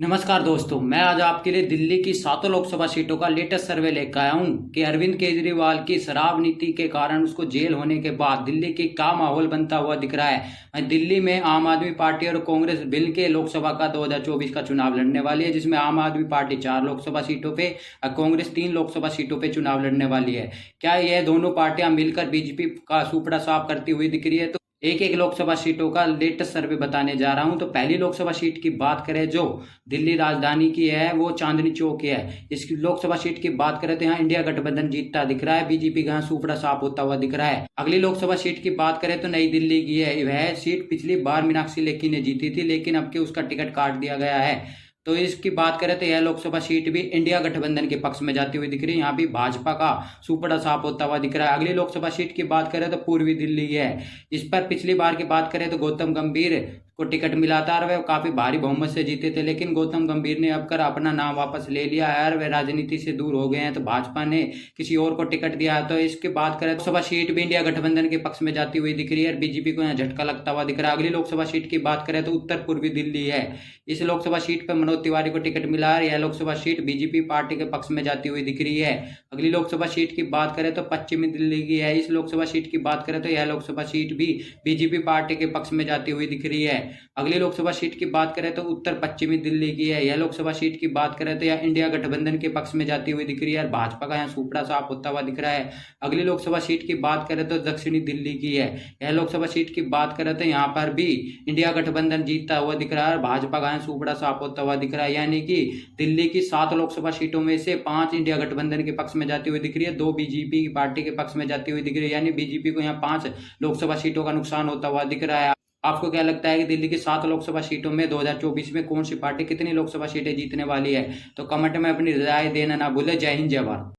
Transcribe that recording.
नमस्कार दोस्तों, मैं आज आपके लिए दिल्ली की 7 लोकसभा सीटों का लेटेस्ट सर्वे लेकर आया हूं कि अरविंद केजरीवाल की शराब नीति के कारण उसको जेल होने के बाद दिल्ली की क्या माहौल बनता हुआ दिख रहा है। दिल्ली में आम आदमी पार्टी और कांग्रेस मिल के लोकसभा का 2024 का चुनाव लड़ने वाली है, जिसमें आम आदमी पार्टी 4 लोकसभा सीटों पे और कांग्रेस 3 लोकसभा सीटों पे चुनाव लड़ने वाली है। क्या यह दोनों पार्टियां मिलकर बीजेपी का सुपड़ा साफ करती हुई दिख रही है? तो एक एक लोकसभा सीटों का लेटेस्ट सर्वे बताने जा रहा हूं। तो पहली लोकसभा सीट की बात करें जो दिल्ली राजधानी की है, वो चांदनी चौक की है। इस लोकसभा सीट की बात करें तो यहाँ इंडिया गठबंधन जीतता दिख रहा है, बीजेपी का यहाँ सुपड़ा साफ होता हुआ दिख रहा है। अगली लोकसभा सीट की बात करें तो नई दिल्ली की है। वह सीट पिछली बार मीनाक्षी लेखी ने जीती थी, लेकिन अब के उसका टिकट काट दिया गया है। तो इसकी बात करें तो यह लोकसभा सीट भी इंडिया गठबंधन के पक्ष में जाती हुई दिख रही है। यहाँ भी भाजपा का सुपड़ा साफ होता हुआ दिख रहा है। अगली लोकसभा सीट की बात करें तो पूर्वी दिल्ली है। इस पर पिछली बार की बात करें तो गौतम गंभीर को टिकट मिला था और वह काफी भारी बहुमत से जीते थे, लेकिन गौतम गंभीर ने अब कर अपना नाम वापस ले लिया है और वे राजनीति से दूर हो गए हैं। तो भाजपा ने किसी और को टिकट दिया है। तो इसकी बात करें तो लोकसभा सीट भी इंडिया गठबंधन के पक्ष में जाती हुई दिख रही है और बीजेपी को यहाँ झटका लगता हुआ दिख रहा है। अगली लोकसभा सीट की बात करें तो उत्तर पूर्वी दिल्ली है। इस लोकसभा सीट पर मनोज तिवारी को टिकट मिला है। यह लोकसभा सीट बीजेपी पार्टी के पक्ष में जाती हुई दिख रही है। अगली लोकसभा सीट की बात करें तो पश्चिमी दिल्ली की है। इस लोकसभा सीट की बात करें तो यह लोकसभा सीट भी बीजेपी पार्टी के पक्ष में जाती हुई दिख रही है। अगली लोकसभा सीट की बात करें तो उत्तर पश्चिमी दिल्ली की है। यह लोकसभा सीट की बात करें तो यह इंडिया गठबंधन के पक्ष में जाती हुई दिख रही है और भाजपा का यहाँ सुपड़ा साफ होता हुआ दिख रहा है। अगली लोकसभा सीट की बात करें तो दक्षिणी दिल्ली की है। यह लोकसभा सीट की बात करें तो यहाँ पर भी इंडिया गठबंधन जीतता हुआ दिख रहा है और भाजपा का यहाँ सुपड़ा साफ होता हुआ दिख रहा है। यानी कि दिल्ली की 7 लोकसभा सीटों में से 5 इंडिया गठबंधन के पक्ष में जाती हुई दिख रही है, 2 बीजेपी पार्टी के पक्ष में जाती हुई दिख रही है। यानी बीजेपी को यहाँ 5 लोकसभा सीटों का नुकसान होता हुआ दिख रहा है। आपको क्या लगता है कि दिल्ली की 7 लोकसभा सीटों में 2024 में कौन सी पार्टी कितनी लोकसभा सीटें जीतने वाली है? तो कमेंट में अपनी राय देना ना भूले। जय हिंद, जय भारत।